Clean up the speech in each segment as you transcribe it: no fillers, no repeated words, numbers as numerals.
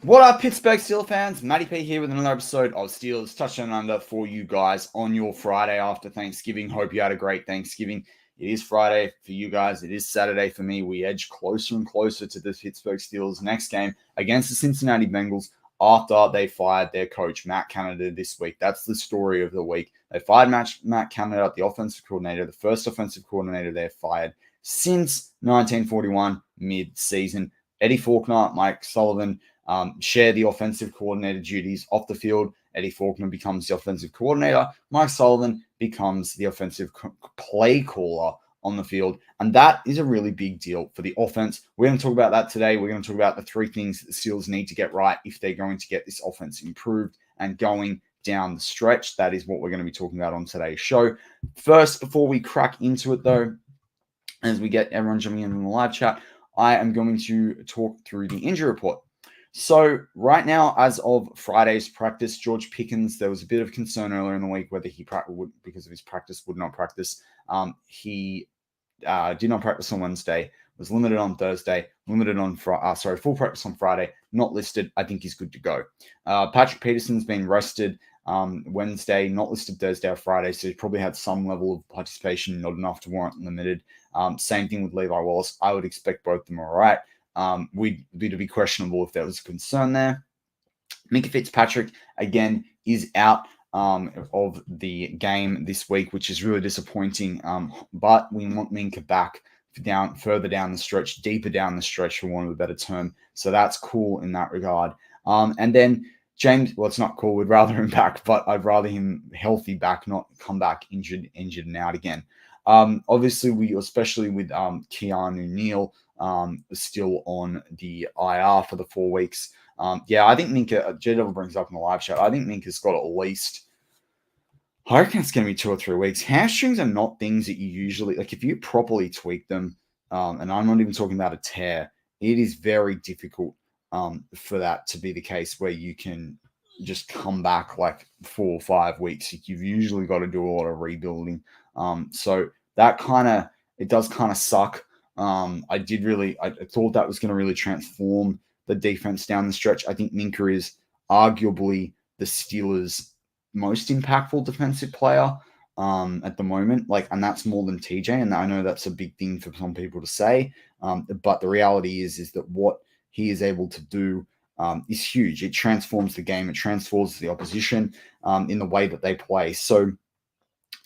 What up, Pittsburgh Steelers fans? Matty P here with another episode of Steelers Touchdown Under for you guys on your Friday after Thanksgiving. Hope you had a great Thanksgiving. It is Friday for you guys. It is Saturday for me. We edge closer and closer to the Pittsburgh Steelers' next game against the Cincinnati Bengals after they fired their coach, Matt Canada, this week. That's the story of the week. They fired Matt Canada, the offensive coordinator, the first offensive coordinator they've fired since 1941 mid-season. Eddie Faulkner, Mike Sullivan, share the offensive coordinator duties off the field. Eddie Faulkner becomes the offensive coordinator. Mike Sullivan becomes the offensive play caller on the field. And that is a really big deal for the offense. We're going to talk about that today. We're going to talk about the three things that the Steelers need to get right if they're going to get this offense improved and going down the stretch. That is what we're going to be talking about on today's show. First, before we crack into it, though, as we get everyone jumping in the live chat, I am going to talk through the injury report. So right now, as of Friday's practice, George Pickens, there was a bit of concern earlier in the week whether he would, because of his practice, would not practice. He did not practice on Wednesday, was limited on Thursday, limited on full practice on Friday, not listed. I think he's good to go. Patrick Peterson's been rested Wednesday, not listed Thursday or Friday, so he probably had some level of participation, not enough to warrant limited. Same thing with Levi Wallace. I would expect both of them all right. We'd be questionable if there was a concern there. Minkah Fitzpatrick, again, is out of the game this week, which is really disappointing. But we want Minkah back further down the stretch, deeper down the stretch, for want of a better term. So that's cool in that regard. And then James, well, it's not cool. We'd rather him back, but I'd rather him healthy back, not come back injured and out again. Obviously, especially with Keanu Neal, still on the IR for the 4 weeks. I think Minkah, J-Devil brings up in the live chat, I think Minkah's got at least, I reckon it's going to be 2 or 3 weeks. Hamstrings are not things that you usually, like if you properly tweak them, and I'm not even talking about a tear, it is very difficult for that to be the case where you can just come back like 4 or 5 weeks. You've usually got to do a lot of rebuilding. So that it does kind of suck. I thought that was going to really transform the defense down the stretch. I think Minkah is arguably the Steelers' most impactful defensive player at the moment. And that's more than TJ. And I know that's a big thing for some people to say. But the reality is that what he is able to do is huge. It transforms the game. It transforms the opposition in the way that they play. So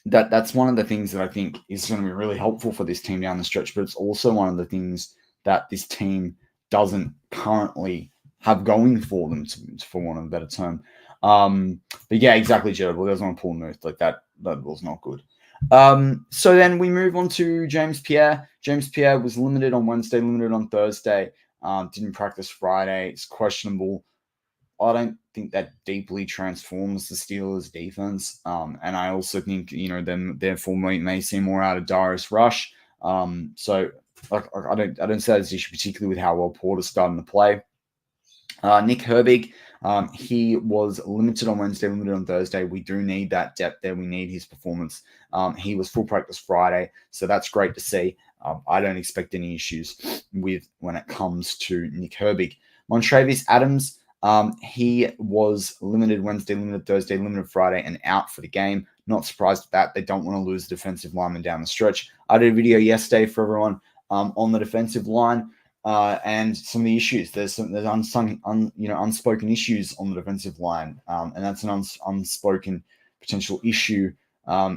that's one of the things that I think is going to be really helpful for this team down the stretch, but it's also one of the things that this team doesn't currently have going for them, for want of a better term. But yeah, exactly, Jared. Well, there's one pull move like that. That was not good. So then we move on to James Pierre. James Pierre was limited on Wednesday, limited on Thursday. Didn't practice Friday. It's questionable. I don't think that deeply transforms the Steelers' defense. And I also think, therefore may see more out of Darius Rush. So I don't say this issue particularly with how well Porter's starting to play. Nick Herbig, he was limited on Wednesday, limited on Thursday. We do need that depth there. We need his performance. He was full practice Friday, so that's great to see. I don't expect any issues when it comes to Nick Herbig. Montravius Adams, he was limited Wednesday, limited Thursday, limited Friday, and out for the game. Not surprised at that. They don't want to lose defensive linemen down the stretch. I did a video yesterday for everyone on the defensive line and some of the issues. There's unspoken issues on the defensive line, and that's an unspoken potential issue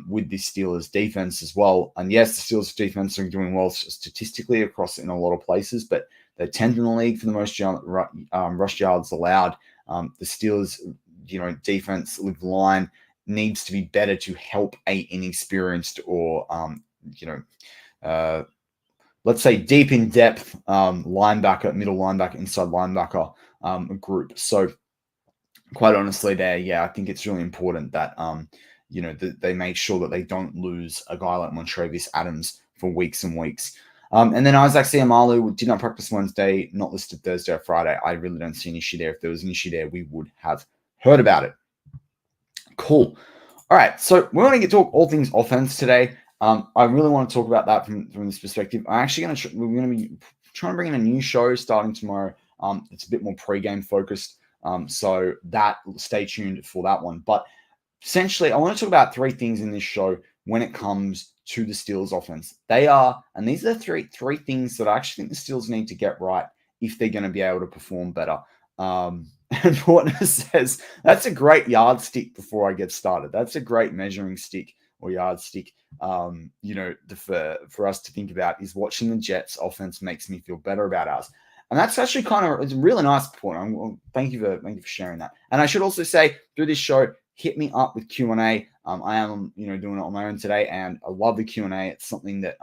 with the Steelers defense as well. And yes, the Steelers defense are doing well statistically in a lot of places, but they're 10th in the league for the most rush yards allowed. The Steelers, defense line needs to be better to help a inexperienced or, let's say deep in depth linebacker, middle linebacker, inside linebacker group. So quite honestly there, I think it's really important that, they make sure that they don't lose a guy like Montravius Adams for weeks and weeks. And then Isaac Seumalo did not practice Wednesday, not listed Thursday or Friday. I really don't see an issue there. If there was an issue there, we would have heard about it. Cool. All right, so we're going to talk all things offense today. I really want to talk about that from this perspective. We're going to be trying to bring in a new show starting tomorrow. It's a bit more pre-game focused. So that stay tuned for that one. But essentially, I want to talk about three things in this show when it comes to the Steelers offense. And these are the three things that I actually think the Steelers need to get right if they're going to be able to perform better. And Portner says, that's a great yardstick before I get started. That's a great measuring stick or yardstick. For us to think about is watching the Jets offense makes me feel better about ours. And that's actually it's a really nice point. Thank you for sharing that. And I should also say through this show, hit me up with Q&A. I am, doing it on my own today, and I love the Q&A. It's something that,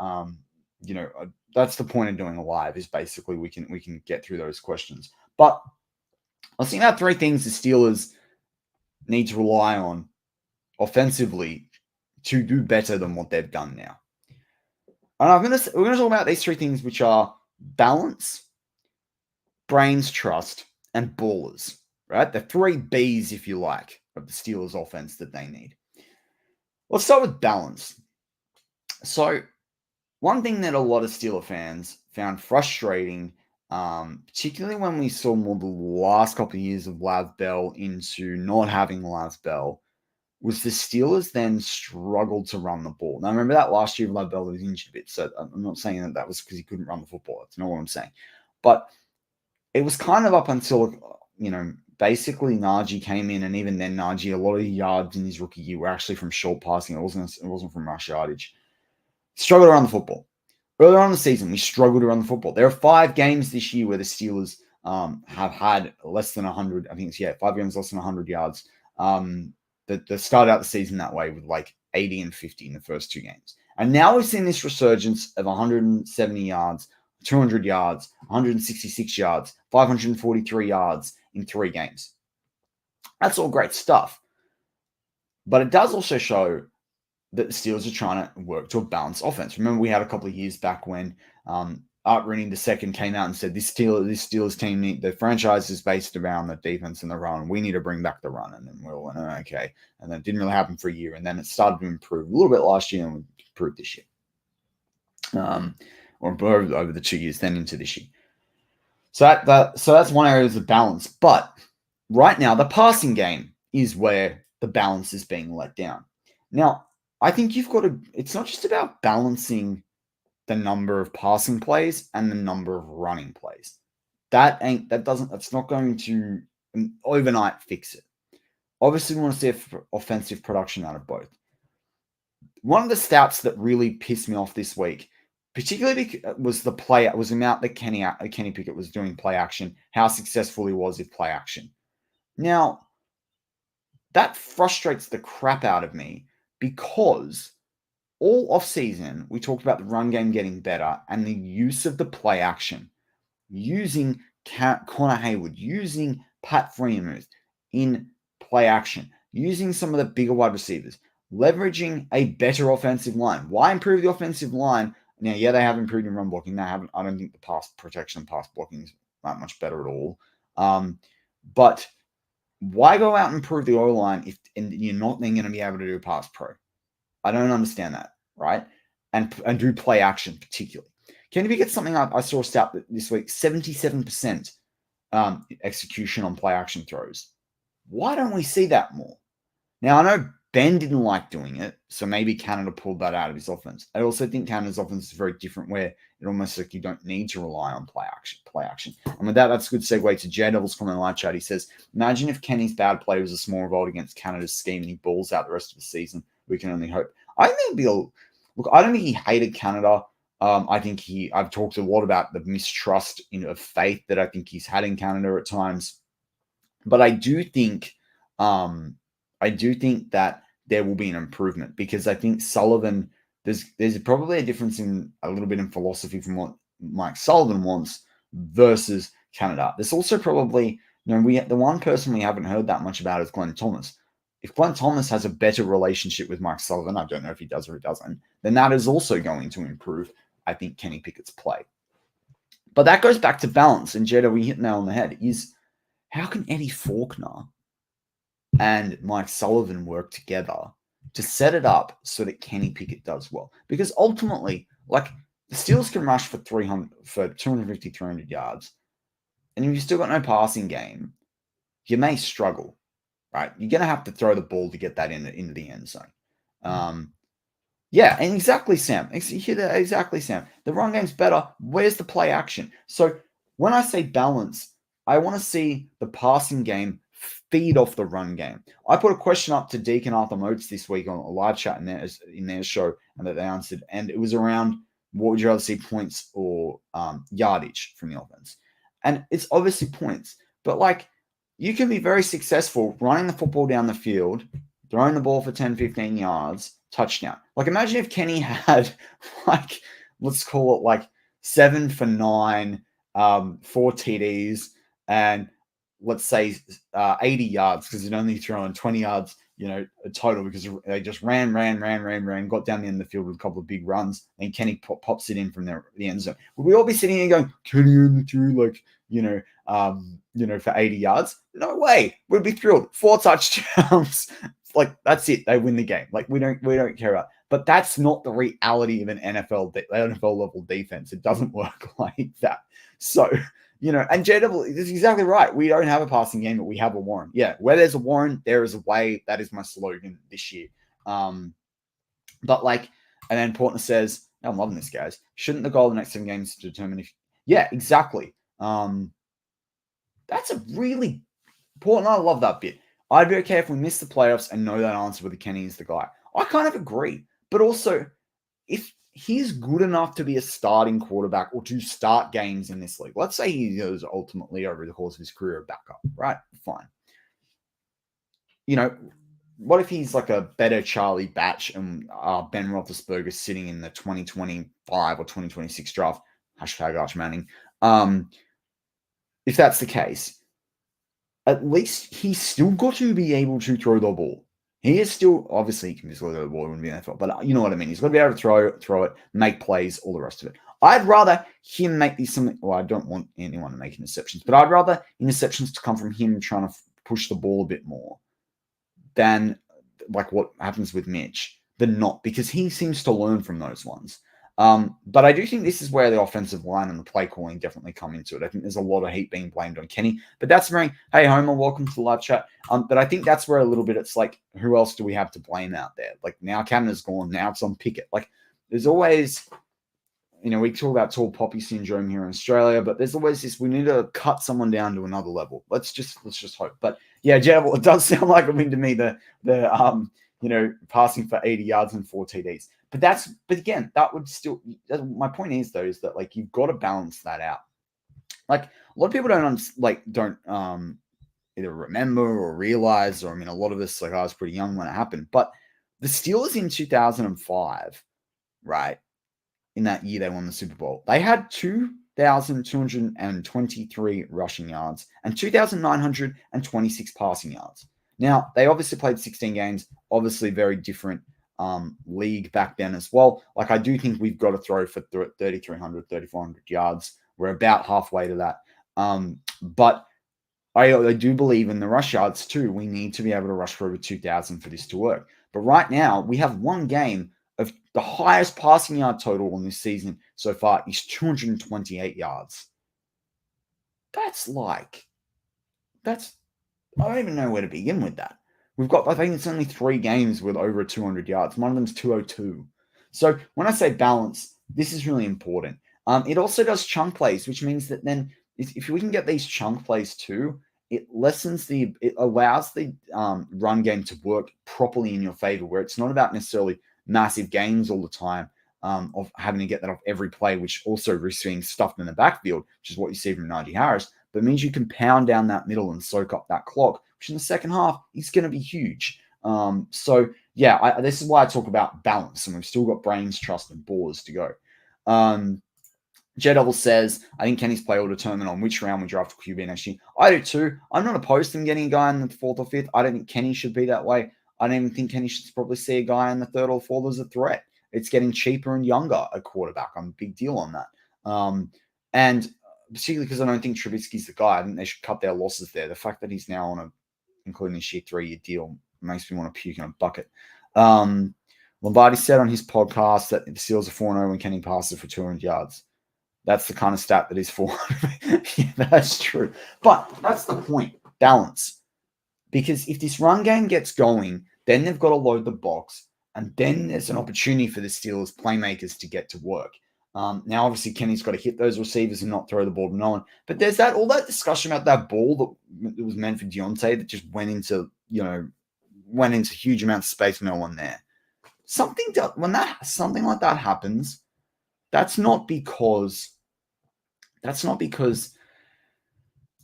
that's the point of doing a live is basically we can get through those questions. But I was thinking about three things the Steelers need to rely on offensively to do better than what they've done now. And we're going to talk about these three things, which are balance, brains trust, and ballers, right? The three Bs, if you like, of the Steelers offense that they need. Let's start with balance. So one thing that a lot of Steeler fans found frustrating, particularly when we saw more the last couple of years of Lav Bell into not having Lav Bell, was the Steelers then struggled to run the ball. Now, remember that last year Lav Bell was injured a bit, so I'm not saying that was because he couldn't run the football. That's not what I'm saying. But it was kind of up until, basically Najee came in, and even then Najee, a lot of yards in his rookie year were actually from short passing. It wasn't from rush yardage. Struggled to run the football. Earlier on in the season, we struggled to run the football. There are 5 games this year where the Steelers have had less than 100. I think it's 5 games less than 100 yards. That started out the season that way with like 80 and 50 in the first 2 games. And now we've seen this resurgence of 170 yards, 200 yards, 166 yards, 543 yards in 3 games. That's all great stuff. But it does also show that the Steelers are trying to work to a balanced offense. Remember, we had a couple of years back when Art Rooney II came out and said, this Steelers team, the franchise is based around the defense and the run. We need to bring back the run. And then we all went, oh, okay. And then it didn't really happen for a year. And then it started to improve a little bit last year, and we improved this year. Or over the 2 years, then into this year. So that's one area of the balance. But right now, the passing game is where the balance is being let down. Now, I think it's not just about balancing the number of passing plays and the number of running plays. That's not going to overnight fix it. Obviously, we want to see offensive production out of both. One of the stats that really pissed me off this week, particularly was the amount that Kenny Pickett was doing play action, how successful he was with play action. Now, that frustrates the crap out of me, because all offseason, we talked about the run game getting better and the use of the play action, using Connor Hayward, using Pat Freiermuth in play action, using some of the bigger wide receivers, leveraging a better offensive line. Why improve the offensive line? Now, they have improved in run blocking. I don't think the pass protection and pass blocking is that much better at all. But why go out and improve the O-line if you're not then going to be able to do pass pro? I don't understand that, right? And do play action particularly. Kenny Pickett's something I saw a stat this week, 77% execution on play action throws. Why don't we see that more? Now, I know Ben didn't like doing it, so maybe Canada pulled that out of his offense. I also think Canada's offense is very different, where it almost like you don't need to rely on play action. And with that, that's a good segue to J Devil's comment in live chat. He says, imagine if Kenny's bad play was a small revolt against Canada's scheme and he balls out the rest of the season. We can only hope. I think I don't think he hated Canada. I think I've talked a lot about the mistrust of faith that I think he's had in Canada at times. But I do think that there will be an improvement, because I think Sullivan, there's probably a difference a little bit in philosophy from what Mike Sullivan wants versus Canada. There's also probably, the one person we haven't heard that much about is Glenn Thomas. If Glenn Thomas has a better relationship with Mike Sullivan, I don't know if he does or he doesn't, then that is also going to improve, I think, Kenny Pickett's play. But that goes back to balance, and Jetta, we hit the nail on the head, is how can Eddie Faulkner and Mike Sullivan work together to set it up so that Kenny Pickett does well? Because ultimately, the Steelers can rush for 250, 300 yards. and if you've still got no passing game, you may struggle, right? You're going to have to throw the ball to get that into the end zone. Yeah, and exactly, Sam. You hear that? Exactly, Sam. The run game's better. Where's the play action? So when I say balance, I want to see the passing game feed off the run game. I put a question up to Deacon Arthur Motes this week on a live chat in their show, and that they answered, and it was around what would you rather see, points or yardage from the offense? And it's obviously points, but like you can be very successful running the football down the field, throwing the ball for 10, 15 yards, touchdown. Like imagine if Kenny had like, let's call it like 7 for 9, 4 TDs, and let's say 80 yards because he'd only thrown 20 yards, total because they just ran, got down the end of the field with a couple of big runs, and Kenny pops it in from the end zone. Would we all be sitting here going, Kenny only threw like, for 80 yards? No way. We'd be thrilled. 4 touchdowns. Like that's it. They win the game. Like we don't care about. But that's not the reality of an NFL level defense. It doesn't work like that. So, and JW is exactly right. We don't have a passing game, but we have a Warren. Yeah, where there's a Warren, there is a way. That is my slogan this year. But like, and then Portner says, I'm loving this, guys. Shouldn't the goal of the next 7 games determine if? Yeah, exactly. That's a really important. I love that bit. I'd be okay if we miss the playoffs and know that answer whether Kenny is the guy. I kind of agree. But also, if he's good enough to be a starting quarterback or to start games in this league, let's say he goes ultimately over the course of his career a backup, right? Fine. What if he's like a better Charlie Batch and Ben Roethlisberger sitting in the 2025 or 2026 draft? Hashtag Arch Manning. If that's the case, at least he's still got to be able to throw the ball. He is still, obviously, he can just throw the ball in the NFL, but you know what I mean. He's got to be able to throw it, make plays, all the rest of it. I'd rather him make these something. Well, I don't want anyone to make interceptions, but I'd rather interceptions to come from him trying to push the ball a bit more than like what happens with Mitch, than not, because he seems to learn from those ones. But I do think this is where the offensive line and the play calling definitely come into it. I think there's a lot of heat being blamed on Kenny, but that's where, hey, Homer, welcome to the live chat. But I think that's where a little bit it's like, who else do we have to blame out there? Like now Canada's gone, now it's on Pickett. Like there's always, we talk about tall poppy syndrome here in Australia, but there's always this, we need to cut someone down to another level. Let's just hope. But yeah, Jed, it does sound like, to me, the passing for 80 yards and 4 TDs. But again, that would still, my point is though, is that like, you've got to balance that out. Like a lot of people don't either remember or realize, or, a lot of us, like I was pretty young when it happened, but the Steelers in 2005, right? In that year, they won the Super Bowl. They had 2,223 rushing yards and 2,926 passing yards. Now, they obviously played 16 games, obviously very different league back then as well. Like, I do think we've got to throw for 3,300, 3,400 yards. We're about halfway to that. But I do believe in the rush yards too. We need to be able to rush for over 2,000 for this to work. But right now, we have one game of the highest passing yard total on this season so far is 228 yards. I don't even know where to begin with that. We've got, I think it's only 3 games with over 200 yards. One of them's 202. So when I say balance, this is really important. It also does chunk plays, which means that then if we can get these chunk plays too, it allows the run game to work properly in your favor, where it's not about necessarily massive gains all the time of having to get that off every play, which also risks being stuffed in the backfield, which is what you see from Najee Harris. But it means you can pound down that middle and soak up that clock, which in the second half is going to be huge. So yeah, this is why I talk about balance, and we've still got brains, trust, and balls to go. J-Double says, I think Kenny's play will determine on which round we draft QB next year. I do too. I'm not opposed to him getting a guy in the 4th or 5th. I don't think Kenny should be that way. I don't even think Kenny should probably see a guy in the 3rd or 4th as a threat. It's getting cheaper and younger at quarterback. I'm a big deal on that. And particularly because I don't think Trubisky's the guy. I think they should cut their losses there. The fact that he's now on including this year, 3-year deal makes me want to puke in a bucket. Lombardi said on his podcast that the Steelers are 4-0 when Kenny passes for 200 yards. That's the kind of stat that is 400. Yeah, that's true. But that's the point. Balance. Because if this run game gets going, then they've got to load the box, and then there's an opportunity for the Steelers playmakers to get to work. Now, obviously, Kenny's got to hit those receivers and not throw the ball to no one. But there's all that discussion about that ball that was meant for Deontay that just went into huge amounts of space, no one there. Something like that happens, that's not because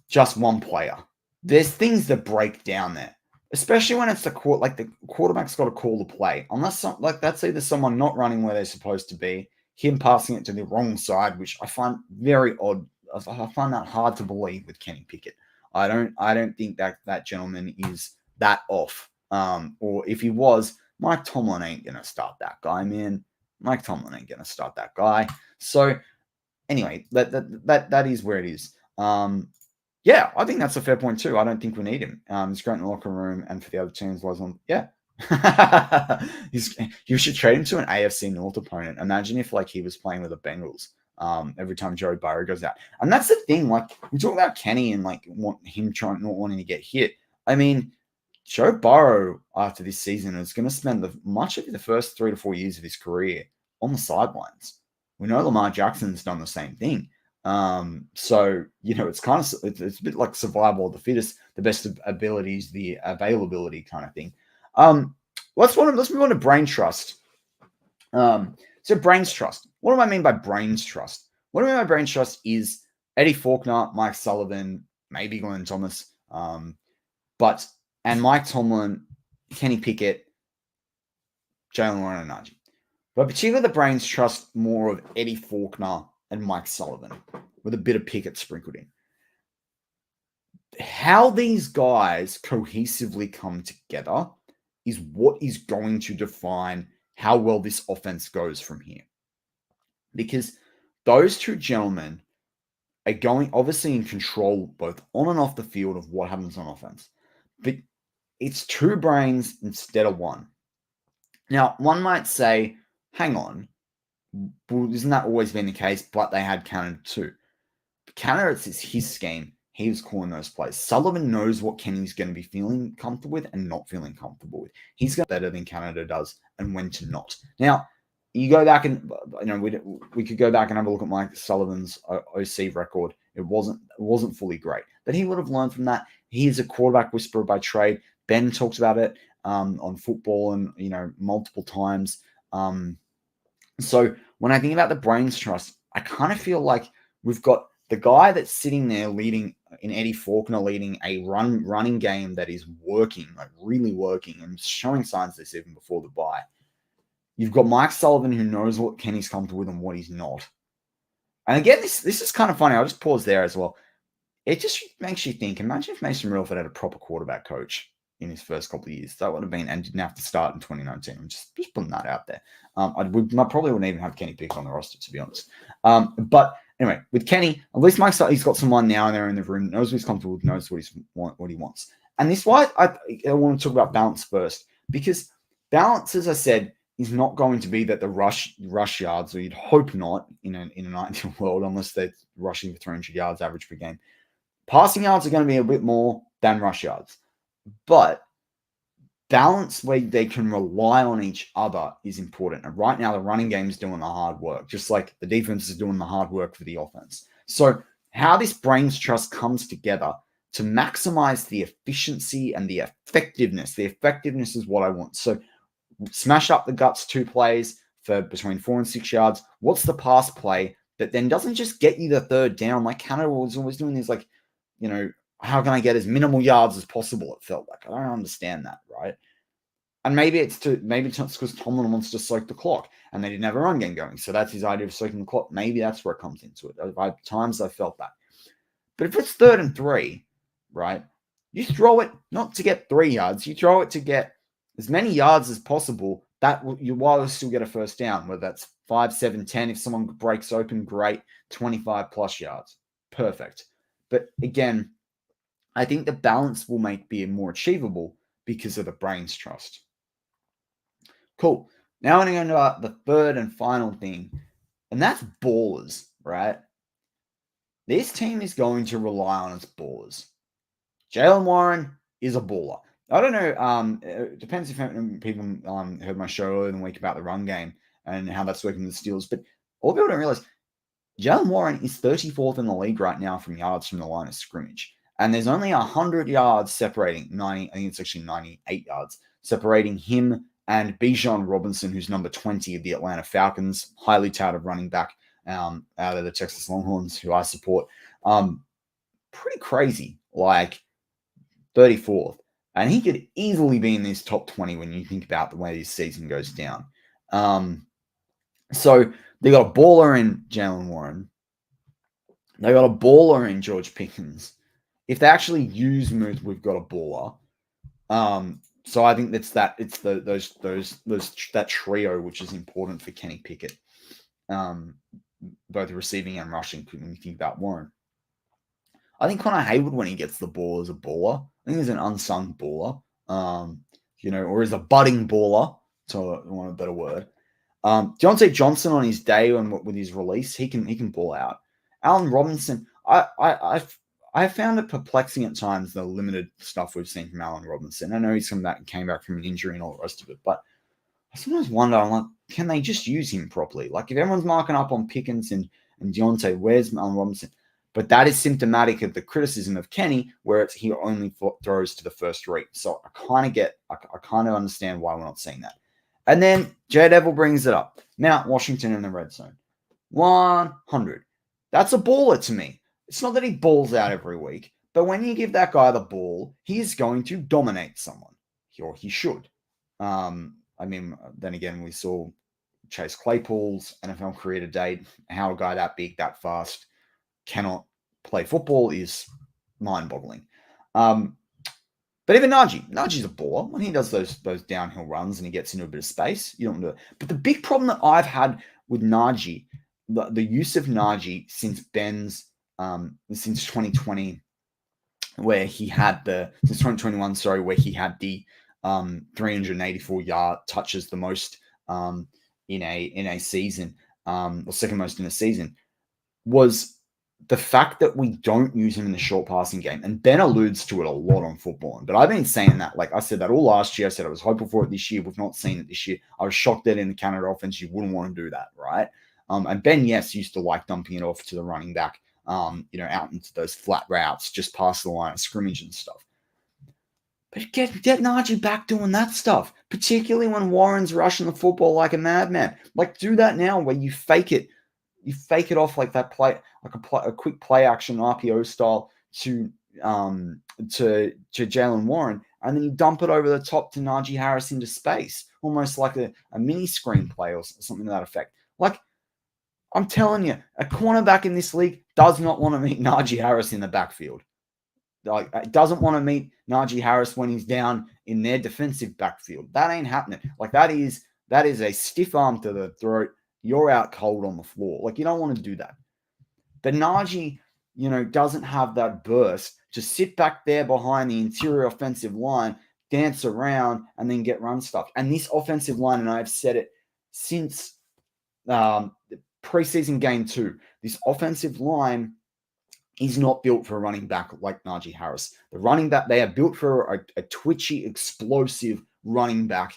just one player. There's things that break down there, especially when it's the quarterback's got to call the play. Unless that's either someone not running where they're supposed to be, him passing it to the wrong side, which I find very odd. I find that hard to believe with Kenny Pickett. I don't think that gentleman is that off. Or if he was, Mike Tomlin ain't gonna start that guy, man. Mike Tomlin ain't gonna start that guy. So anyway, that is where it is. Yeah, I think that's a fair point too. I don't think we need him. He's great in the locker room and for the other teams. You should trade him to an AFC North opponent. Imagine if he was playing with the Bengals every time Joe Burrow goes out. And that's the thing. We talk about Kenny and not wanting to get hit. I mean, Joe Burrow after this season is going to spend much of the first 3 to 4 years of his career on the sidelines. We know Lamar Jackson's done the same thing. So it's kind of it's a bit like survival of the fittest, the best abilities, the availability kind of thing. Let's move on to brain trust. So brains trust. What do I mean by brains trust? What I mean by brains trust is Eddie Faulkner, Mike Sullivan, maybe Glenn Thomas, and Mike Tomlin, Kenny Pickett, Jalen Warren, and Najee. But particularly the brains trust more of Eddie Faulkner and Mike Sullivan with a bit of Pickett sprinkled in. How these guys cohesively come together is what is going to define how well this offense goes from here. Because those two gentlemen are going obviously in control both on and off the field of what happens on offense. But it's two brains instead of one. Now, one might say, hang on, well, isn't that always been the case? But they had Canada too. Canada, it's his scheme. He was calling those plays. Sullivan knows what Kenny's going to be feeling comfortable with and not feeling comfortable with. He's got better than Canada does and when to not. Now, you go back and we could go back and have a look at Mike Sullivan's OC record. It wasn't fully great, but he would have learned from that. He is a quarterback whisperer by trade. Ben talks about it on football and multiple times. So when I think about the brains trust, I kind of feel like we've got the guy that's sitting there leading in Eddie Faulkner, leading a running game that is working, really working, and showing signs of this even before the bye. You've got Mike Sullivan who knows what Kenny's comfortable with and what he's not. And again, this is kind of funny. I'll just pause there as well. It just makes you think, imagine if Mason Rudolph had a proper quarterback coach in his first couple of years. That would have been, and didn't have to start in 2019. I'm just putting that out there. I probably wouldn't even have Kenny Pickett on the roster, to be honest. But anyway, with Kenny, at least he's got someone now and there in the room, knows what he's comfortable with, knows what he wants. And this is why I want to talk about balance first, because balance, as I said, is not going to be that the rush yards, or you'd hope not in an ideal world, unless they're rushing for 300 yards average per game. Passing yards are going to be a bit more than rush yards. But balance where they can rely on each other is important. And right now, the running game is doing the hard work, just like the defense is doing the hard work for the offense. So how this brains trust comes together to maximize the efficiency and the effectiveness. The effectiveness is what I want. So smash up the guts 2 plays for between 4 and 6 yards. What's the pass play that then doesn't just get you the third down? Like Canada was always doing these, how can I get as minimal yards as possible? It felt like I don't understand that, right? And maybe it's because Tomlin wants to soak the clock, and they didn't have a run game going, so that's his idea of soaking the clock. Maybe that's where it comes into it. At times I felt that, but if it's 3rd and 3, right? You throw it not to get 3 yards, you throw it to get as many yards as possible. While you still get a first down, whether that's 5, 7, 10. If someone breaks open, great. 25 plus yards, perfect. But again, I think the balance will be more achievable because of the brains trust. Cool. Now I'm going to go into the third and final thing, and that's ballers, right? This team is going to rely on its ballers. Jaylen Warren is a baller. I don't know. It depends if people heard my show earlier in the week about the run game and how that's working with the Steelers. But all people don't realize, Jaylen Warren is 34th in the league right now from yards from the line of scrimmage. And there's only 100 yards separating, 90, I think it's actually 98 yards, separating him and Bijan Robinson, who's number 20 of the Atlanta Falcons, highly touted running back out of the Texas Longhorns, who I support. Pretty crazy, like 34th. And he could easily be in this top 20 when you think about the way this season goes down. So they got a baller in Jaylen Warren. They got a baller in George Pickens. If they actually use Muth, we've got a baller. So I think that trio which is important for Kenny Pickett, both receiving and rushing. When you think about Warren, I think Connor Hayward, when he gets the ball, is a baller. I think he's an unsung baller, or is a budding baller. So I want a better word. Deontay Johnson on his day with his release, he can ball out. Allen Robinson, I found it perplexing at times, the limited stuff we've seen from Allen Robinson. I know he's came back from an injury and all the rest of it, but I sometimes wonder, I'm like, can they just use him properly? Like, if everyone's marking up on Pickens and Deontay, where's Allen Robinson? But that is symptomatic of the criticism of Kenny, where he only throws to the first read. So I kind of understand why we're not seeing that. And then Jay Devil brings it up. Mount Washington in the red zone. 100. That's a baller to me. It's not that he balls out every week, but when you give that guy the ball, he is going to dominate someone. Or he should. Then again, we saw Chase Claypool's NFL career to date. How a guy that big, that fast, cannot play football is mind-boggling. But even Najee's a baller. When he does those downhill runs and he gets into a bit of space, you don't do it. But the big problem that I've had with Najee, the use of Najee since 2020, where he had since 2021, where he had the 384 yard touches, the most in a season, or second most in a season, was the fact that we don't use him in the short passing game. And Ben alludes to it a lot on Football. But I've been saying that. Like I said that all last year. I said I was hopeful for it this year. We've not seen it this year. I was shocked that in the Canada offense, you wouldn't want to do that, right? And Ben, yes, used to like dumping it off to the running back, out into those flat routes, just past the line of scrimmage and stuff. But get Najee back doing that stuff, particularly when Warren's rushing the football like a madman. Like, do that now where you fake it. You fake it off like that play, like a quick play action RPO style to Jaylen Warren, and then you dump it over the top to Najee Harris into space, almost like a mini screenplay or something to that effect. Like, I'm telling you, a cornerback in this league does not want to meet Najee Harris in the backfield. Like, it doesn't want to meet Najee Harris when he's down in their defensive backfield. That ain't happening. Like, that is a stiff arm to the throat. You're out cold on the floor. Like, you don't want to do that. But Najee, doesn't have that burst to sit back there behind the interior offensive line, dance around, and then get run stuff. And this offensive line, and I've said it since preseason game 2, this offensive line is not built for a running back like Najee Harris. The running back, they are built for a twitchy, explosive running back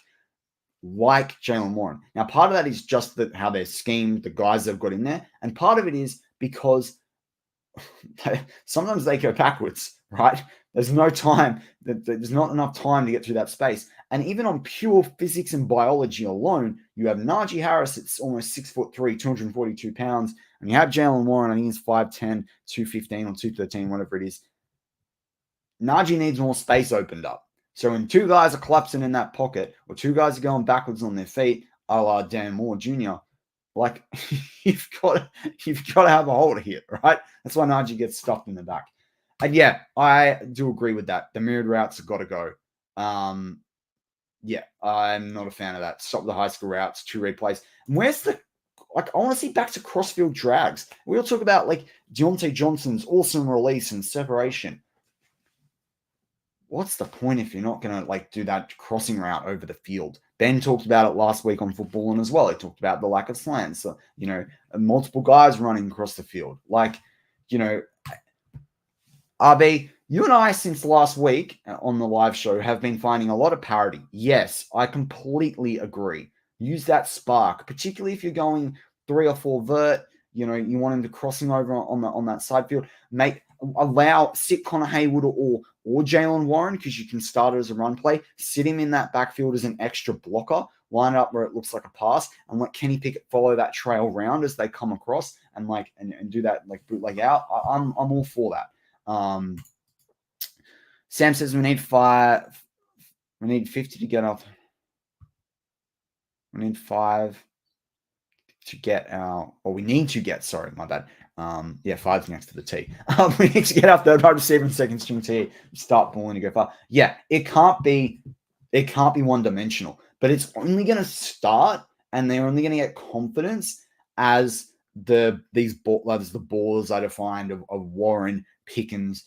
like Jaylen Warren. Now, part of that is just how they're schemed, the guys they've got in there. And part of it is because sometimes they go backwards, right? There's no time. There's not enough time to get through that space. And even on pure physics and biology alone, you have Najee Harris, it's almost 6'3", 242 pounds. And you have Jaylen Warren, I think he's 5'10", 215 or 213, whatever it is. Najee needs more space opened up. So when two guys are collapsing in that pocket, or two guys are going backwards on their feet, a la Dan Moore Jr., like, you've got to have a hole to hit, right? That's why Najee gets stuffed in the back. And yeah, I do agree with that. The mirrored routes have got to go. Yeah, I'm not a fan of that. Stop the high school routes, 2-read plays. And where's I want to see back to crossfield drags. We'll talk about like Deontay Johnson's awesome release and separation. What's the point if you're not going to do that crossing route over the field? Ben talked about it last week on Football and as well. He talked about the lack of slants. So, multiple guys running across the field. Like, you know, RB, you and I, since last week on the live show, have been finding a lot of parity. Yes, I completely agree. Use that spark, particularly if you're going 3 or 4 vert. You know, you want him to crossing over on that side field. Sit Connor Haywood or Jalen Warren, because you can start it as a run play. Sit him in that backfield as an extra blocker. Line it up where it looks like a pass, and let Kenny Pickett follow that trail round as they come across, and do that like bootleg out. I'm all for that. Sam says we need 50 to get off. We need 5 to get we need to get, sorry, my bad. 5's next to the T. We need to get our third wide receiver and second string T, start balling to go far. Yeah, it can't be one dimensional, but it's only going to start, and they're only going to get confidence as the ballers I defined of Warren, Pickens,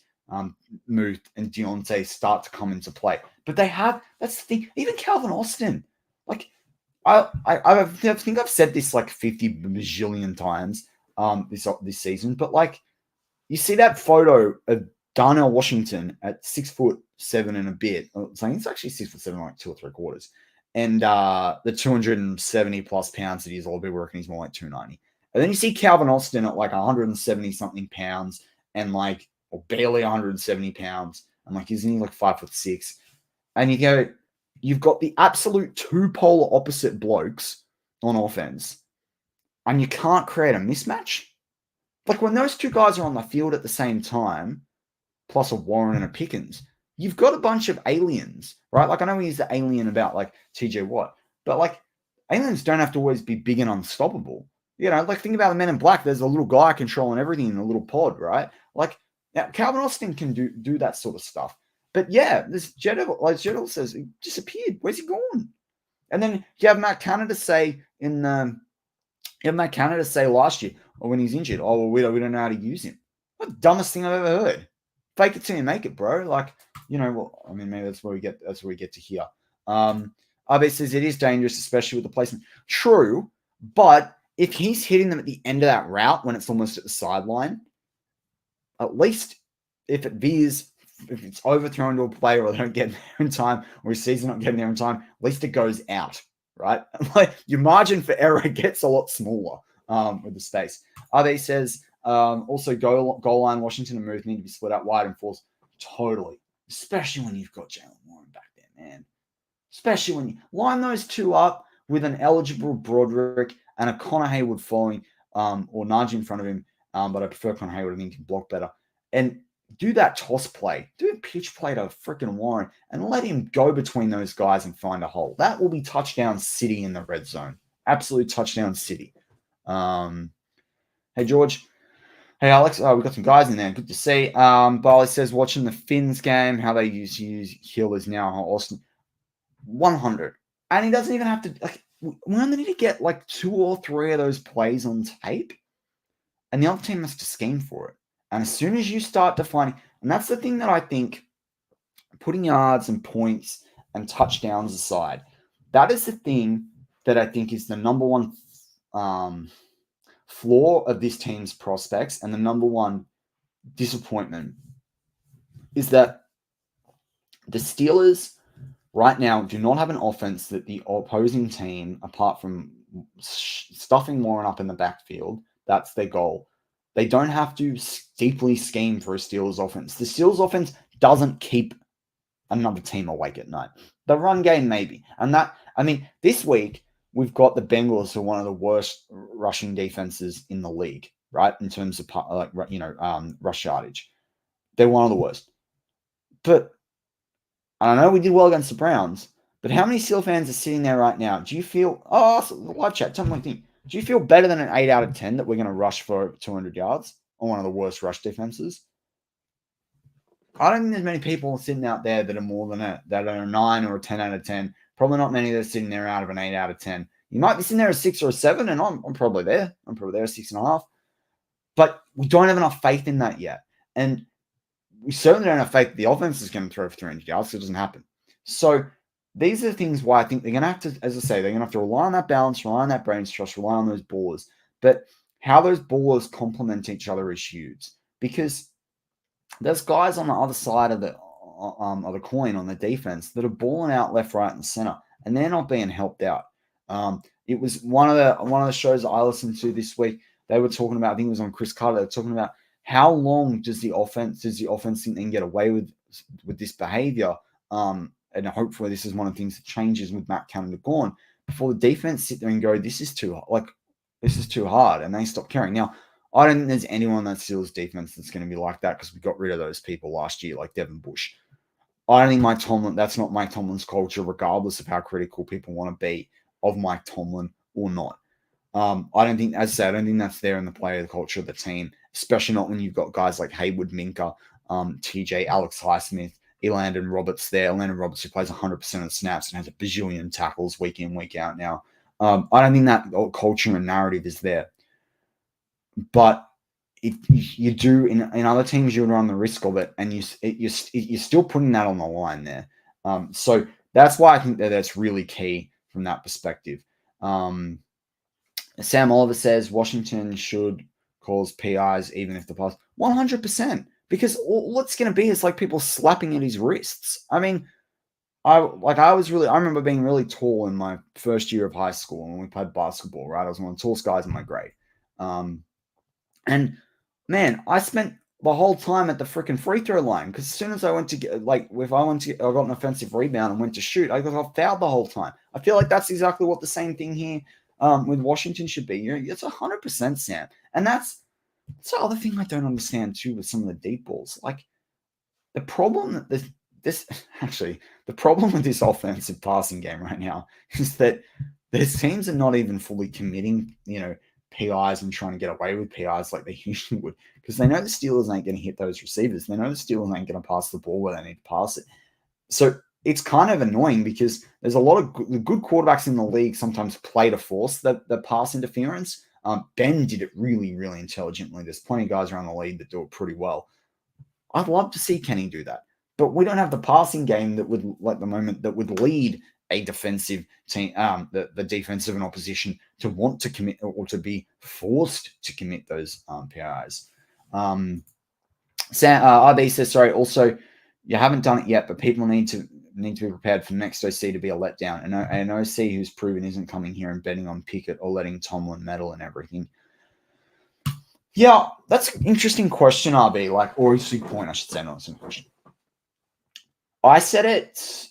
Muth, and Deontay start to come into play. But that's the thing. Even Calvin Austin, like I think I've said this like 50 bajillion times this season, but like you see that photo of Darnell Washington at 6'7" and a bit. I think it's actually 6'7", like 2 or 3 quarters, and the 270 plus pounds that he's all been working, he's more like 290. And then you see Calvin Austin at like 170 something pounds and like, or barely 170 pounds, and like isn't he like 5'6"? And you go, you've got the absolute 2 polar opposite blokes on offense, and you can't create a mismatch. Like when those 2 guys are on the field at the same time, plus a Warren and a Pickens, you've got a bunch of aliens, right? Like I know we use the alien about like TJ Watt, but like aliens don't have to always be big and unstoppable. You know, like think about the Men in Black. There's a little guy controlling everything in a little pod, right? Like now, Calvin Austin can do that sort of stuff. But yeah, this Jedel, like Jedel says, he disappeared. Where's he gone? And then you have Matt Canada say last year, or when he's injured, we don't know how to use him. What the dumbest thing I've ever heard. Fake it till you make it, bro. Like, you know, well, I mean, maybe that's where we get to here. RB says it is dangerous, especially with the placement. True, but if he's hitting them at the end of that route when it's almost at the sideline, at least if it's overthrown to a player or they don't get there in time, or his season not getting there in time, at least it goes out, right? Like your margin for error gets a lot smaller with the space. RB says also goal line Washington and Muth need to be split out wide and force. Totally, especially when you've got Jalen Warren back there, man. Especially when you line those 2 up with an eligible Broderick and a Connor Haywood following or Najee in front of him. But I prefer Connor Haywood. I think he can block better. And do that toss play. Do a pitch play to freaking Warren and let him go between those guys and find a hole. That will be touchdown city in the red zone. Absolute touchdown city. Hey, George. Hey, Alex. We've got some guys in there. Good to see. Barley says, watching the Finns game, how they use Hill is now Austin. 100. And he doesn't even have to, like, we only need to get like 2 or 3 of those plays on tape, and the other team has to scheme for it. And as soon as you start defining, and that's the thing that I think, putting yards and points and touchdowns aside, that is the thing that I think is the number one flaw of this team's prospects, and the number one disappointment is that the Steelers right now do not have an offense that the opposing team, apart from stuffing Warren up in the backfield, that's their goal. They don't have to deeply scheme for a Steelers offense. The Steelers offense doesn't keep another team awake at night. The run game, maybe. And that, I mean, this week, we've got the Bengals, who are one of the worst rushing defenses in the league, right? In terms of, rush yardage. They're one of the worst. But I know we did well against the Browns, but how many Steelers fans are sitting there right now? Do you feel, live chat, tell me one thing. Do you feel better than an 8 out of 10 that we're going to rush for 200 yards on one of the worst rush defenses? I don't think there's many people sitting out there that are more than that are a 9 or a 10 out of 10. Probably not many that are sitting there out of an 8 out of 10. You might be sitting there a 6 or a 7, and I'm probably there. I'm probably there a 6.5. But we don't have enough faith in that yet. And we certainly don't have faith that the offense is going to throw for 300 yards, so it doesn't happen. So these are the things why I think they're going to have to, as I say, they're going to have to rely on that balance, rely on that brain trust, rely on those ballers. But how those ballers complement each other is huge. because there's guys on the other side of the coin on the defense that are balling out left, right, and center, and they're not being helped out. It was one of the shows that I listened to this week. They were talking about, I think it was on Chris Carter. They were talking about how long does the offense think they can get away with this behavior? And hopefully this is one of the things that changes with Matt Canada gone, before the defense sit there and go, this is too hard, and they stop caring. Now, I don't think there's anyone that Steelers defense that's going to be like that, because we got rid of those people last year, like Devin Bush. I don't think that's not Mike Tomlin's culture, regardless of how critical people want to be of Mike Tomlin or not. I don't think that's there in the player culture of the team, especially not when you've got guys like Haywood, Minka, TJ, Alex Highsmith, Elandon Roberts there. Elandon Roberts, who plays 100% of the snaps and has a bajillion tackles week in, week out now. I don't think that culture and narrative is there. But if you do, in other teams, you'll run the risk of it, and you're still putting that on the line there. So that's why I think that's really key from that perspective. Sam Oliver says Washington should cause PIs even if the pass 100%, because what's going to be is like people slapping at his wrists. I mean, I remember being really tall in my first year of high school when we played basketball. Right, I was one of the tallest guys in my grade. And man, I spent the whole time at the freaking free throw line, because as soon as I went to get, I got an offensive rebound and went to shoot, I got fouled the whole time. I feel like that's exactly what the same thing here with Washington should be. It's 100%, Sam, and that's the other thing I don't understand too with some of the deep balls. Like, the problem that the problem with this offensive passing game right now is that their teams are not even fully committing, PIs and trying to get away with PIs like they usually would, because they know the Steelers ain't going to hit those receivers. They know the Steelers ain't going to pass the ball where they need to pass it. So it's kind of annoying, because there's a lot of good quarterbacks in the league sometimes play to force the pass interference. Ben did it really, really intelligently. There's plenty of guys around the league that do it pretty well. I'd love to see Kenny do that, but we don't have the passing game that would, at the moment, that would lead a defensive team, the defense of an opposition, to want to commit or to be forced to commit those PIs. RB says, sorry, also, you haven't done it yet, but people need to be prepared for the next OC to be a letdown. And an OC who's proven isn't coming here and betting on Pickett or letting Tomlin meddle and everything. Yeah, that's an interesting question, RB. Or interesting point, I should say, not some question. I said it.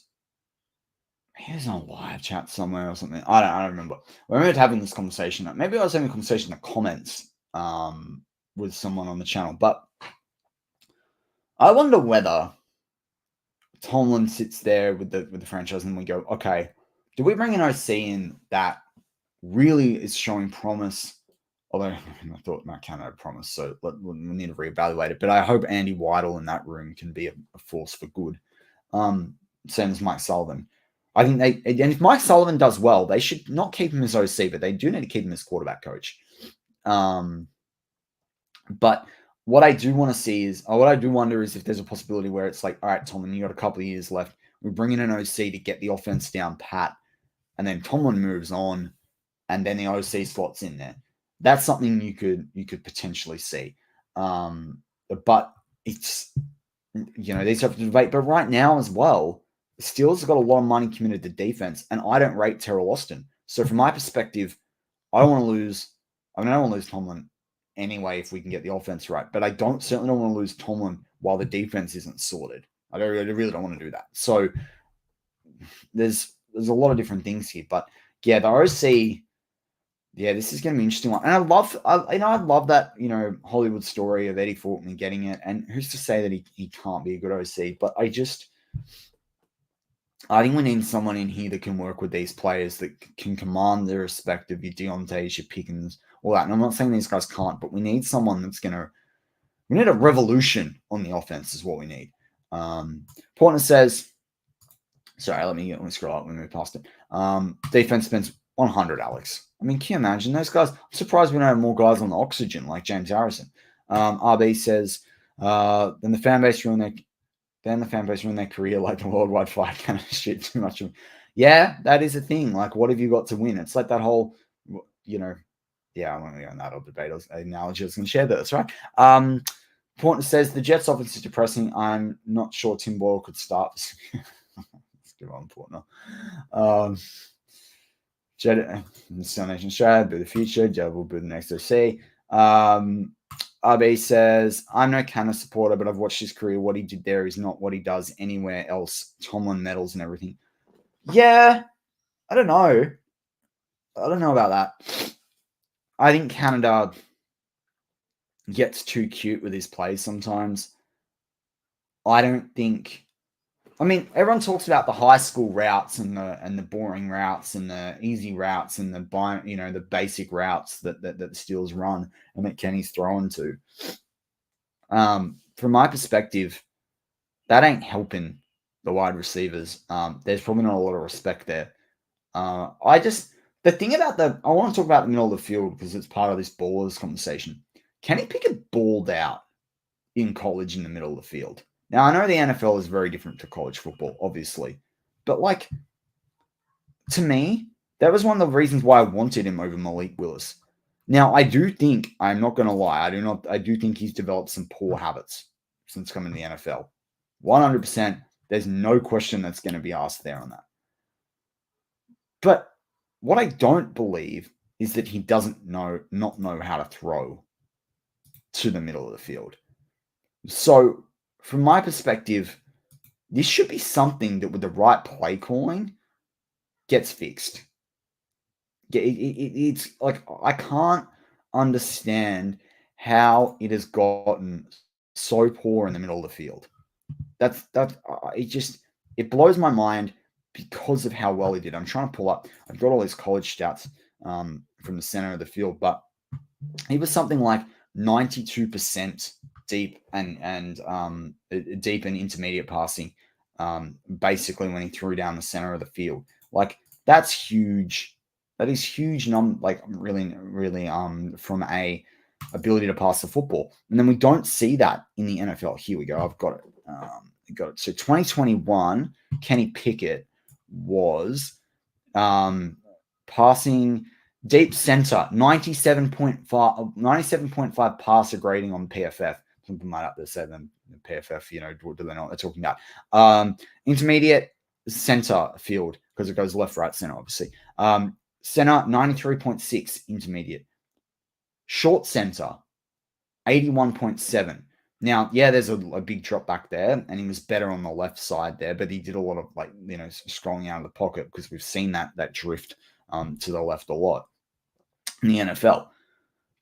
He was on a live chat somewhere or something. I don't remember. I remember having this conversation. Maybe I was having a conversation in the comments with someone on the channel. But I wonder whether Tomlin sits there with the franchise and we go, okay, do we bring an OC in that really is showing promise? Although I thought Matt Canada had promise, so we need to reevaluate it. But I hope Andy Weidel in that room can be a force for good. Same as Mike Sullivan. I think and if Mike Sullivan does well, they should not keep him as OC, but they do need to keep him as quarterback coach. But what I do want to see is, what I do wonder is if there's a possibility where it's like, all right, Tomlin, you got a couple of years left. We bring in an OC to get the offense down pat, and then Tomlin moves on, and then the OC slots in there. That's something you could potentially see. But it's, these have to debate. But right now as well, the Steelers have got a lot of money committed to defense, and I don't rate Terrell Austin. So from my perspective, I don't want to lose. I don't want to lose Tomlin anyway if we can get the offense right. But I certainly don't want to lose Tomlin while the defense isn't sorted. I really don't want to do that. So there's a lot of different things here. But yeah, the OC. Yeah, this is going to be an interesting one. And I love that, Hollywood story of Eddie Fortman getting it. And who's to say that he can't be a good OC? But I think we need someone in here that can work with these players, that can command the respect of your Deontay's, your Pickens, all that. And I'm not saying these guys can't, but we need someone that's we need a revolution on the offense is what we need. Portner says, sorry, let me scroll up. Let me move past it. Defense spends 100, Alex. I mean, can you imagine those guys? I'm surprised we don't have more guys on the oxygen like James Harrison. RB says, then the fan base ruined their career like the worldwide fight kind of shit too much. Yeah, that is a thing. Like, what have you got to win? It's like that whole, yeah, I won't go on that or debate or analogy. I was going to share that. That's right. Portner says the Jets' offense is depressing. I'm not sure Tim Boyle could start. Let's give on Portner. Jet, Sun Nation Australia, boo the future. Jet will boo the next OC. RB says, I'm no Canna supporter, but I've watched his career. What he did there is not what he does anywhere else. Tomlin medals and everything. Yeah, I don't know. I don't know about that. I think Canada gets too cute with his plays sometimes. I don't think. I mean, everyone talks about the high school routes and the boring routes and the easy routes and the basic routes that the Steelers run and that Kenny's thrown to. From my perspective, that ain't helping the wide receivers. There's probably not a lot of respect there. I want to talk about the middle of the field because it's part of this ballers conversation. Kenny Pickett balled out in college in the middle of the field. Now, I know the NFL is very different to college football, obviously. But, to me, that was one of the reasons why I wanted him over Malik Willis. Now, I do think, I'm not going to lie, I do think he's developed some poor habits since coming to the NFL. 100%, there's no question that's going to be asked there on that. But what I don't believe is that he doesn't not know how to throw to the middle of the field. So, from my perspective, this should be something that with the right play calling gets fixed. It's like I can't understand how it has gotten so poor in the middle of the field. It blows my mind because of how well he did. I'm trying to pull up. I've got all these college stats from the center of the field, but he was something like 92% deep and deep and intermediate passing, basically when he threw down the center of the field. Like, that's huge. That is huge. Really, from a ability to pass the football. And then we don't see that in the NFL. Here we go. I've got it. So 2021, Kenny Pickett was passing deep center, 97.5 passer grading on PFF. Something might up there say then PFF, what do they know what they're talking about? Intermediate center field, because it goes left, right, center, obviously. Center, 93.6 intermediate. Short center, 81.7. Now, yeah, there's a big drop back there, and he was better on the left side there, but he did a lot of scrolling out of the pocket because we've seen that drift to the left a lot in the NFL.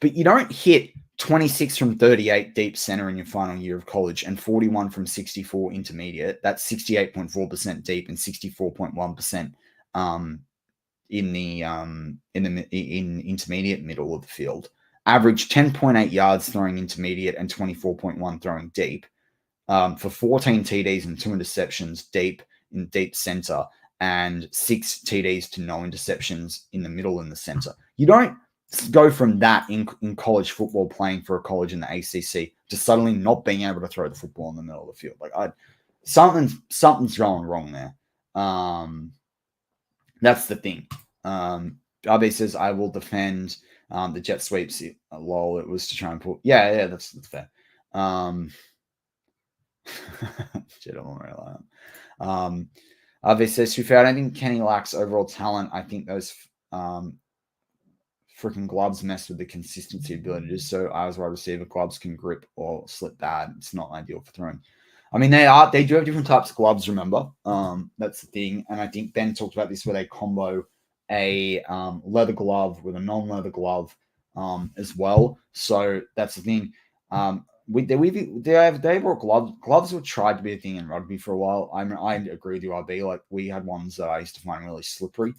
But you don't hit 26 from 38 deep center in your final year of college and 41 from 64 intermediate. That's 68.4% deep and 64.1% in intermediate middle of the field. Average 10.8 yards throwing intermediate and 24.1 throwing deep, for 14 TDs and 2 interceptions deep in deep center, and 6 TDs to no interceptions in the middle and the center. You don't go from that in college football, playing for a college in the ACC, to suddenly not being able to throw the football in the middle of the field. Something's going wrong there. That's the thing. RB says, I will defend the jet sweeps. Lol, it was to try and put. Yeah, that's fair. Jet, I won't rely on. RB says, to be fair, I don't think Kenny lacks overall talent. I think those freaking gloves mess with the consistency ability to do so. I was wide receiver, gloves can grip or slip bad. It's not ideal for throwing. I mean, they do have different types of gloves, remember? That's the thing. And I think Ben talked about this where they combo a leather glove with a non-leather glove as well. So that's the thing. They brought gloves. Gloves were tried to be a thing in rugby for a while. I agree with you, RB. Like, we had ones that I used to find really slippery.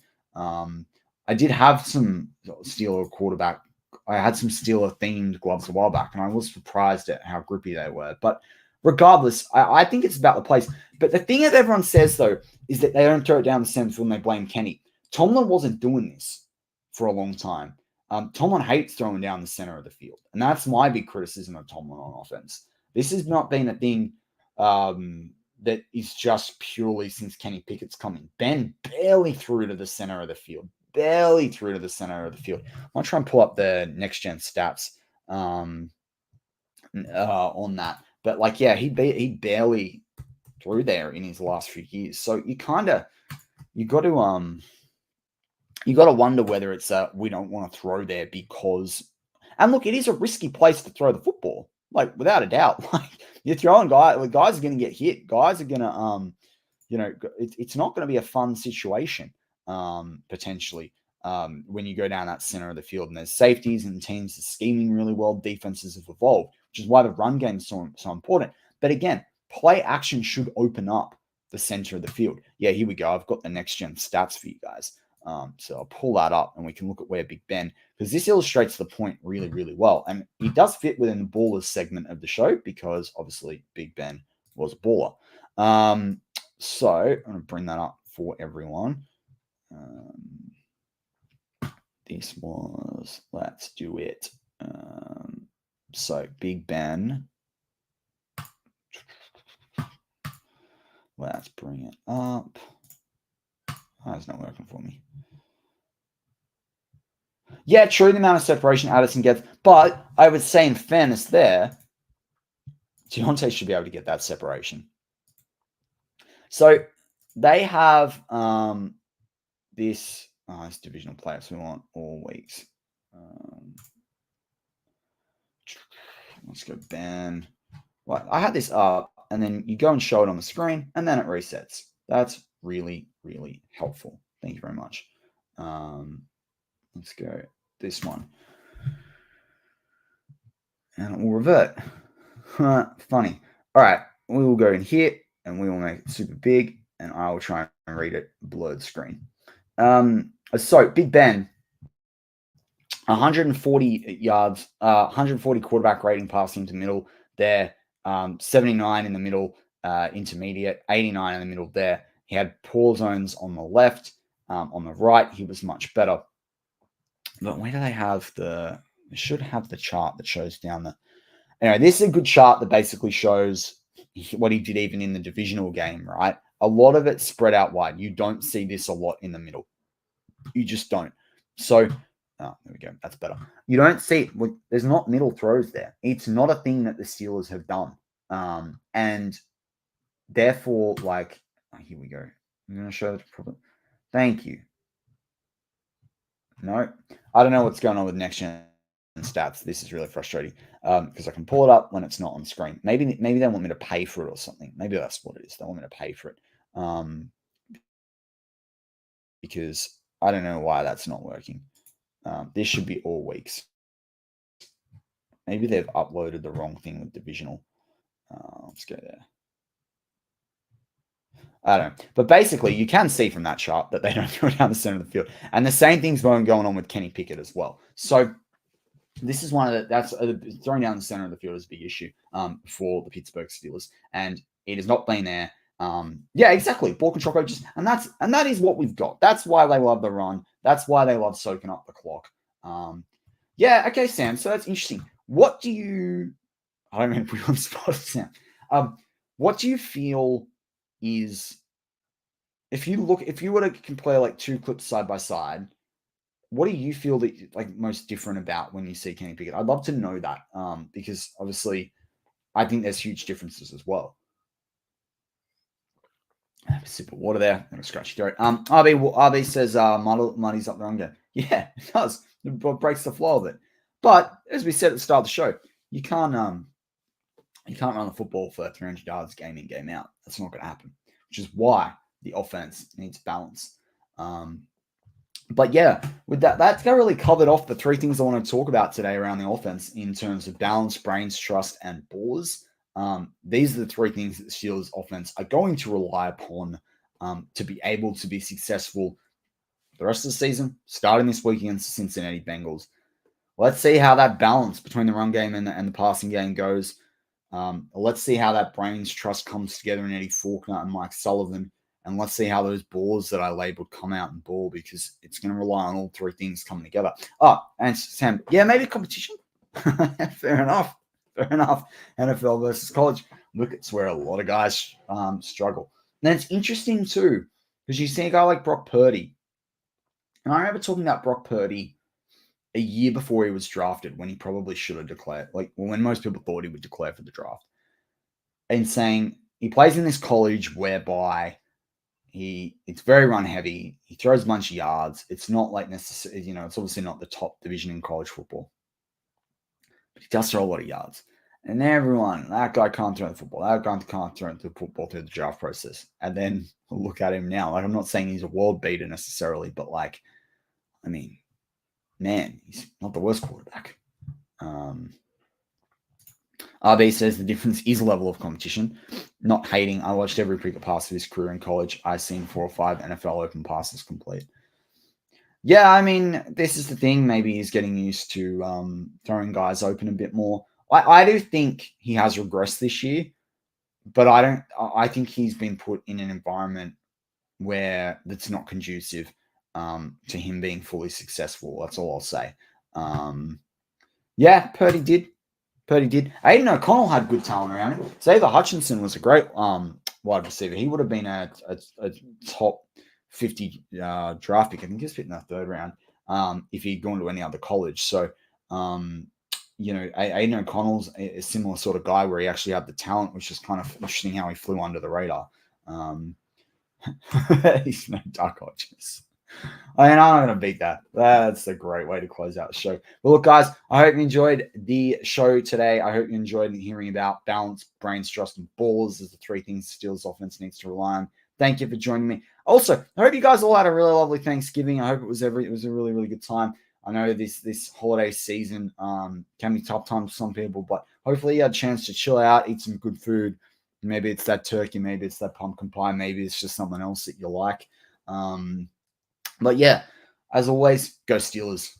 I did have some Steeler quarterback. I had some Steeler themed gloves a while back, and I was surprised at how grippy they were. But regardless, I think it's about the place. But the thing that everyone says, though, is that they don't throw it down the center field and they blame Kenny. Tomlin wasn't doing this for a long time. Tomlin hates throwing down the center of the field. And that's my big criticism of Tomlin on offense. This has not been a thing that is just purely since Kenny Pickett's coming. Ben barely threw to the center of the field. I'm going to try and pull up the next-gen stats on that. But like, yeah, he barely threw there in his last few years. So you got to wonder whether it's we don't want to throw there because, and look, it is a risky place to throw the football, like without a doubt. Like you're throwing guys are going to get hit. Guys are going to it's not going to be a fun situation potentially when you go down that center of the field. And there's safeties and teams are scheming really well. Defenses have evolved, which is why the run game is so important. But again, play action should open up the center of the field. Yeah, here we go. I've got the next gen stats for you guys. So I'll pull that up and we can look at where Big Ben, because this illustrates the point really, really well. And he does fit within the ballers segment of the show because obviously Big Ben was a baller. So I'm going to bring that up for everyone. This was, let's do it. So Big Ben. Let's bring it up. Oh, it's not working for me. Yeah, true, the amount of separation Addison gets. But I would say in fairness there, Deontay should be able to get that separation. So they have this divisional playoffs we want all weeks. Let's go Ben. Well, I had this up, and then you go and show it on the screen, and then it resets. That's really, really helpful. Thank you very much. Let's go this one. And it will revert. Funny. All right, we will go in here, and we will make it super big, and I will try and read it blurred screen. So Big Ben, 140 yards, 140 quarterback rating passing to middle there, 79 in the middle, intermediate, 89 in the middle there. He had poor zones on the left. On the right, he was much better. But where do they have they should have the chart that shows down the... Anyway, this is a good chart that basically shows what he did even in the divisional game, right? A lot of it spread out wide. You don't see this a lot in the middle. You just don't. So, there we go. That's better. You don't see... There's not middle throws there. It's not a thing that the Steelers have done. And therefore, like... here we go. I'm going to show the problem. Thank you. No, I don't know what's going on with next gen stats. This is really frustrating because I can pull it up when it's not on screen. Maybe they want me to pay for it or something. Maybe that's what it is. They want me to pay for it because I don't know why that's not working. This should be all weeks. Maybe they've uploaded the wrong thing with divisional. Let's go there. I don't know. But basically, you can see from that chart that they don't go down the center of the field. And the same thing's going on with Kenny Pickett as well. So this is one of that's throwing down the center of the field is a big issue for the Pittsburgh Steelers. And it has not been there. Yeah, exactly. Ball control coaches. And that is what we've got. That's why they love the run. That's why they love soaking up the clock. Yeah, okay, Sam. So that's interesting. What do you... I don't mean to put you on the spot, Sam. What do you feel is, if you were to compare like two clips side by side, what do you feel that like most different about when you see Kenny Pickett? I'd love to know that because obviously I think there's huge differences as well. I have a sip of water there. I'm going to scratch your throat. RB says Matty's up the run game. Yeah, it does. It breaks the flow of it. But as we said at the start of the show, you can't run the football for 300 yards game in, game out. That's not going to happen, which is why the offense needs balance. But yeah, with that's really covered off the three things I want to talk about today around the offense in terms of balance, brains, trust, and ballers. These are the three things that the Steelers offense are going to rely upon to be able to be successful the rest of the season, starting this week against the Cincinnati Bengals. Let's see how that balance between the run game and the passing game goes. Let's see how that brains trust comes together in Eddie Faulkner and Mike Sullivan. And let's see how those balls that I labeled come out and ball, because it's going to rely on all three things coming together. Oh, and Sam, yeah, maybe competition. Fair enough. NFL versus college. Look, it's where a lot of guys struggle. And then it's interesting too, because you see a guy like Brock Purdy. And I remember talking about Brock Purdy a year before he was drafted, when he probably should have declared, when most people thought he would declare for the draft, and saying he plays in this college whereby it's very run heavy. He throws a bunch of yards. It's not like necessarily, it's obviously not the top division in college football, but he does throw a lot of yards. And everyone, that guy can't throw the football. That guy can't throw the football through the draft process. And then look at him now. I'm not saying he's a world beater necessarily, but man, he's not the worst quarterback. RB says the difference is level of competition. Not hating. I watched every cricket pass of his career in college. I've seen 4 or 5 NFL open passes complete. Yeah, this is the thing. Maybe he's getting used to throwing guys open a bit more. I do think he has regressed this year, but I think he's been put in an environment where that's not conducive to him being fully successful. That's all I'll say. Yeah, Purdy did. Aiden O'Connell had good talent around him. Xavier Hutchinson was a great wide receiver. He would have been a top 50 draft pick. I think he was picked in the 3rd round if he'd gone to any other college. So, Aiden O'Connell's a similar sort of guy where he actually had the talent, which is kind of interesting how he flew under the radar. He's no Duck Hodges. I'm not going to beat that. That's a great way to close out the show. Well, look, guys, I hope you enjoyed the show today. I hope you enjoyed hearing about balance, brains, trust, and balls as the 3 things the Steelers offense needs to rely on. Thank you for joining me. Also, I hope you guys all had a really lovely Thanksgiving. I hope it was a really, really good time. I know this holiday season can be tough time for some people, but hopefully you had a chance to chill out, eat some good food. Maybe it's that turkey, maybe it's that pumpkin pie, maybe it's just something else that you like. But yeah, as always, go Steelers.